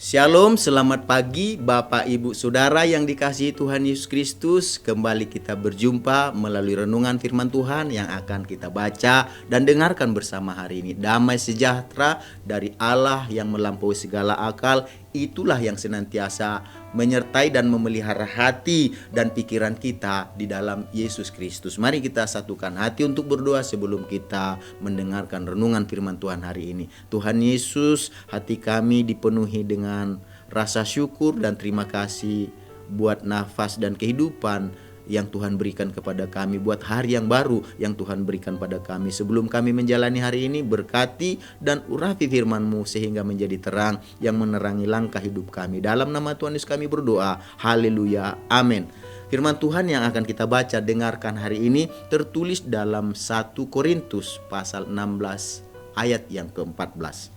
Shalom, selamat pagi Bapak Ibu Saudara yang dikasihi Tuhan Yesus Kristus. Kembali kita berjumpa melalui renungan firman Tuhan yang akan kita baca dan dengarkan bersama hari ini. Damai sejahtera dari Allah yang melampaui segala akal, itulah yang senantiasa menyertai dan memelihara hati dan pikiran kita di dalam Yesus Kristus. Mari kita satukan hati untuk berdoa sebelum kita mendengarkan renungan firman Tuhan hari ini. Tuhan Yesus, hati kami dipenuhi dengan rasa syukur dan terima kasih buat nafas dan kehidupan yang Tuhan berikan kepada kami, buat hari yang baru yang Tuhan berikan pada kami. Sebelum kami menjalani hari ini, berkati dan urapi firman-Mu sehingga menjadi terang yang menerangi langkah hidup kami. Dalam nama Tuhan Yesus kami berdoa, haleluya, amin. Firman Tuhan yang akan kita baca dengarkan hari ini tertulis dalam 1 Korintus pasal 16 ayat yang ke-14.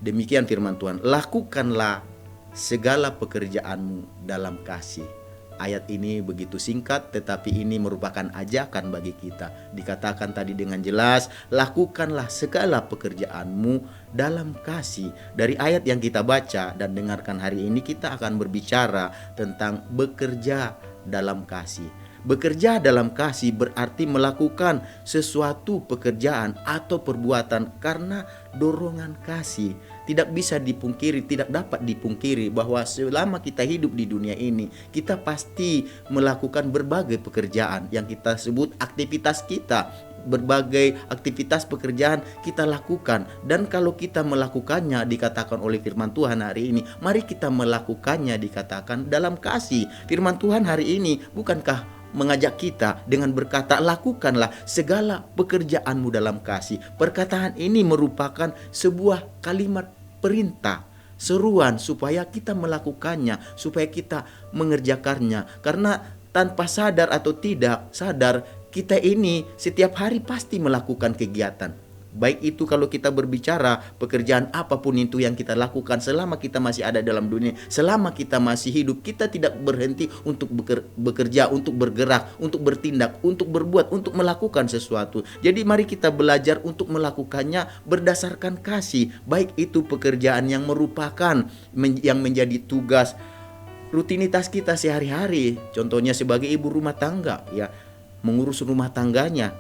Demikian firman Tuhan, lakukanlah segala pekerjaanmu dalam kasih. Ayat ini begitu singkat, tetapi ini merupakan ajakan bagi kita. Dikatakan tadi dengan jelas, lakukanlah segala pekerjaanmu dalam kasih. Dari ayat yang kita baca dan dengarkan hari ini, kita akan berbicara tentang bekerja dalam kasih. Bekerja dalam kasih berarti melakukan sesuatu pekerjaan atau perbuatan karena dorongan kasih. Tidak bisa dipungkiri, tidak dapat dipungkiri bahwa selama kita hidup di dunia ini, kita pasti melakukan berbagai pekerjaan yang kita sebut aktivitas kita. Berbagai aktivitas pekerjaan kita lakukan, dan kalau kita melakukannya dikatakan oleh firman Tuhan hari ini, mari kita melakukannya dikatakan dalam kasih. Firman Tuhan hari ini bukankah mengajak kita dengan berkata, lakukanlah segala pekerjaanmu dalam kasih. Perkataan ini merupakan sebuah kalimat perintah, seruan supaya kita melakukannya, supaya kita mengerjakannya. Karena tanpa sadar atau tidak sadar, kita ini setiap hari pasti melakukan kegiatan. Baik itu kalau kita berbicara pekerjaan apapun itu yang kita lakukan selama kita masih ada dalam dunia, selama kita masih hidup, kita tidak berhenti untuk bekerja, untuk bergerak, untuk bertindak, untuk berbuat, untuk melakukan sesuatu. Jadi mari kita belajar untuk melakukannya berdasarkan kasih. Baik itu pekerjaan yang merupakan yang menjadi tugas rutinitas kita sehari-hari. Contohnya sebagai ibu rumah tangga, ya, mengurus rumah tangganya,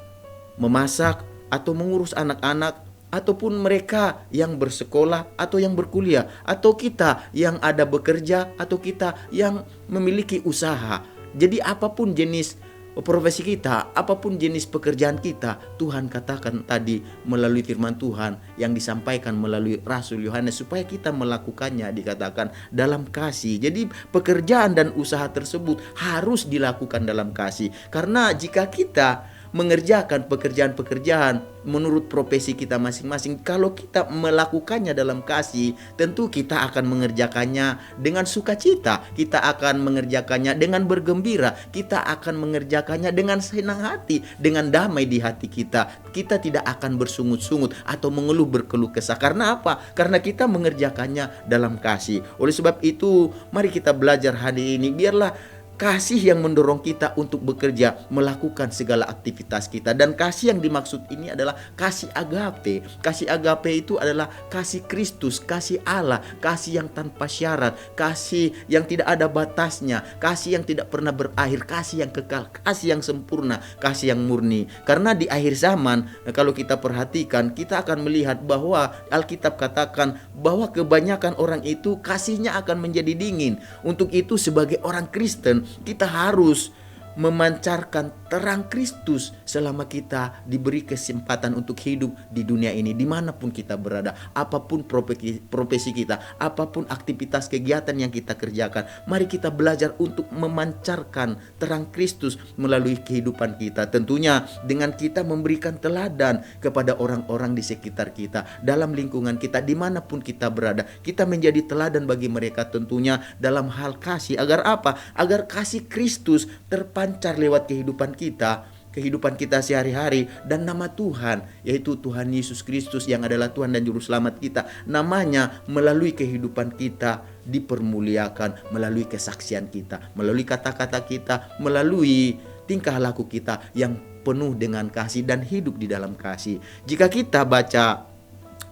memasak, atau mengurus anak-anak, ataupun mereka yang bersekolah atau yang berkuliah, atau kita yang ada bekerja, atau kita yang memiliki usaha. Jadi apapun jenis profesi kita, apapun jenis pekerjaan kita, Tuhan katakan tadi melalui firman Tuhan yang disampaikan melalui Rasul Yohanes supaya kita melakukannya dikatakan dalam kasih. Jadi pekerjaan dan usaha tersebut harus dilakukan dalam kasih. Karena jika kita mengerjakan pekerjaan-pekerjaan menurut profesi kita masing-masing, kalau kita melakukannya dalam kasih, tentu kita akan mengerjakannya dengan sukacita, kita akan mengerjakannya dengan bergembira, kita akan mengerjakannya dengan senang hati, dengan damai di hati kita. Kita tidak akan bersungut-sungut atau mengeluh berkeluh kesah. Karena apa? Karena kita mengerjakannya dalam kasih. Oleh sebab itu, mari kita belajar hari ini, biarlah kasih yang mendorong kita untuk bekerja, melakukan segala aktivitas kita. Dan kasih yang dimaksud ini adalah kasih agape. Kasih agape itu adalah kasih Kristus, kasih Allah, kasih yang tanpa syarat, kasih yang tidak ada batasnya, kasih yang tidak pernah berakhir, kasih yang kekal, kasih yang sempurna, kasih yang murni. Karena di akhir zaman, kalau kita perhatikan, kita akan melihat bahwa Alkitab katakan bahwa kebanyakan orang itu kasihnya akan menjadi dingin. Untuk itu sebagai orang Kristen, kita harus memancarkan terang Kristus selama kita diberi kesempatan untuk hidup di dunia ini, dimanapun kita berada, apapun profesi kita, apapun aktivitas kegiatan yang kita kerjakan. Mari kita belajar untuk memancarkan terang Kristus melalui kehidupan kita, tentunya dengan kita memberikan teladan kepada orang-orang di sekitar kita, dalam lingkungan kita, dimanapun kita berada. Kita menjadi teladan bagi mereka tentunya dalam hal kasih. Agar apa? Agar kasih Kristus terpancar lewat kehidupan kita sehari-hari, dan nama Tuhan, yaitu Tuhan Yesus Kristus yang adalah Tuhan dan Juru Selamat kita, namanya melalui kehidupan kita dipermuliakan, melalui kesaksian kita, melalui kata-kata kita, melalui tingkah laku kita yang penuh dengan kasih dan hidup di dalam kasih. Jika kita baca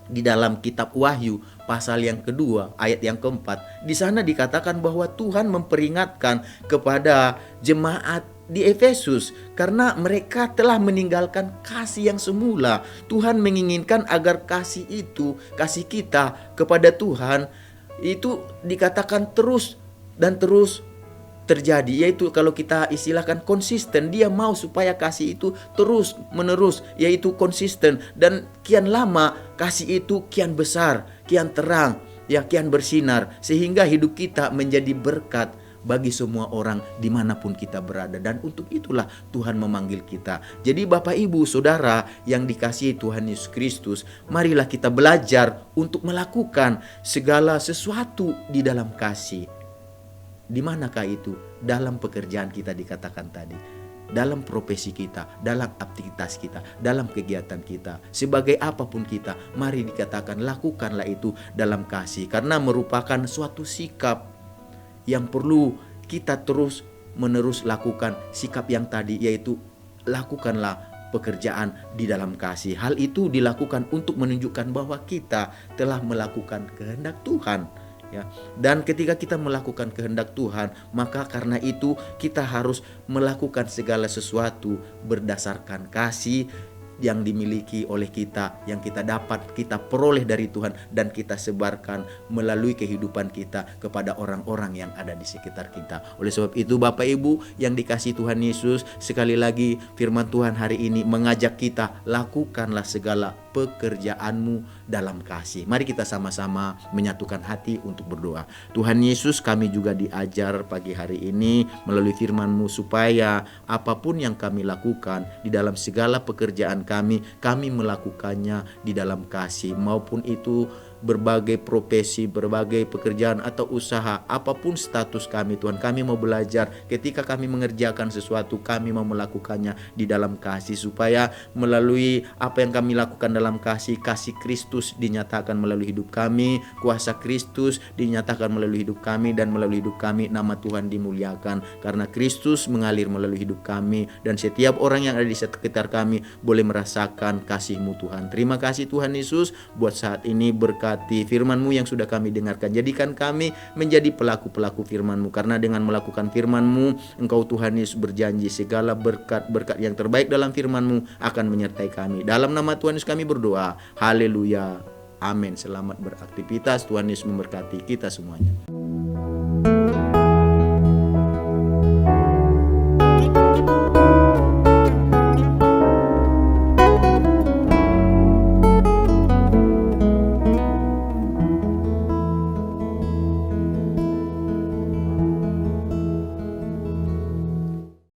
Di dalam kitab Wahyu pasal yang kedua ayat yang keempat, di sana dikatakan bahwa Tuhan memperingatkan kepada jemaat di Efesus karena mereka telah meninggalkan kasih yang semula. Tuhan menginginkan agar kasih itu, kasih kita kepada Tuhan itu dikatakan terus dan terus terjadi, yaitu kalau kita istilahkan konsisten. Dia mau supaya kasih itu terus menerus, yaitu konsisten, dan kian lama kasih itu kian besar, kian terang, ya kian bersinar, sehingga hidup kita menjadi berkat bagi semua orang dimanapun kita berada. Dan untuk itulah Tuhan memanggil kita. Jadi Bapak Ibu Saudara yang dikasihi Tuhan Yesus Kristus, marilah kita belajar untuk melakukan segala sesuatu di dalam kasih. Di manakah itu? Dalam pekerjaan kita dikatakan tadi, dalam profesi kita, dalam aktivitas kita, dalam kegiatan kita, sebagai apapun kita, mari dikatakan lakukanlah itu dalam kasih, karena merupakan suatu sikap yang perlu kita terus menerus lakukan. Sikap yang tadi yaitu lakukanlah pekerjaan di dalam kasih. Hal itu dilakukan untuk menunjukkan bahwa kita telah melakukan kehendak Tuhan. Ya. Dan ketika kita melakukan kehendak Tuhan, maka karena itu kita harus melakukan segala sesuatu berdasarkan kasih yang dimiliki oleh kita, yang kita dapat, kita peroleh dari Tuhan, dan kita sebarkan melalui kehidupan kita kepada orang-orang yang ada di sekitar kita. Oleh sebab itu Bapak Ibu yang dikasihi Tuhan Yesus, sekali lagi firman Tuhan hari ini mengajak kita, lakukanlah segala pekerjaanmu dalam kasih. Mari kita sama-sama menyatukan hati untuk berdoa. Tuhan Yesus, kami juga diajar pagi hari ini melalui firman-Mu supaya apapun yang kami lakukan di dalam segala pekerjaan kami melakukannya di dalam kasih, maupun itu berbagai profesi, berbagai pekerjaan atau usaha, apapun status kami Tuhan, kami mau belajar ketika kami mengerjakan sesuatu, kami mau melakukannya di dalam kasih, supaya melalui apa yang kami lakukan dalam kasih, kasih Kristus dinyatakan melalui hidup kami, kuasa Kristus dinyatakan melalui hidup kami, dan melalui hidup kami nama Tuhan dimuliakan, karena Kristus mengalir melalui hidup kami, dan setiap orang yang ada di sekitar kami boleh merasakan kasih-Mu Tuhan. Terima kasih Tuhan Yesus buat saat ini, berkat firman-Mu yang sudah kami dengarkan. Jadikan kami menjadi pelaku-pelaku firman-Mu, karena dengan melakukan firman-Mu, Engkau Tuhan Yesus berjanji segala berkat-berkat yang terbaik dalam firman-Mu akan menyertai kami. Dalam nama Tuhan Yesus kami berdoa. Haleluya. Amin. Selamat beraktivitas. Tuhan Yesus memberkati kita semuanya.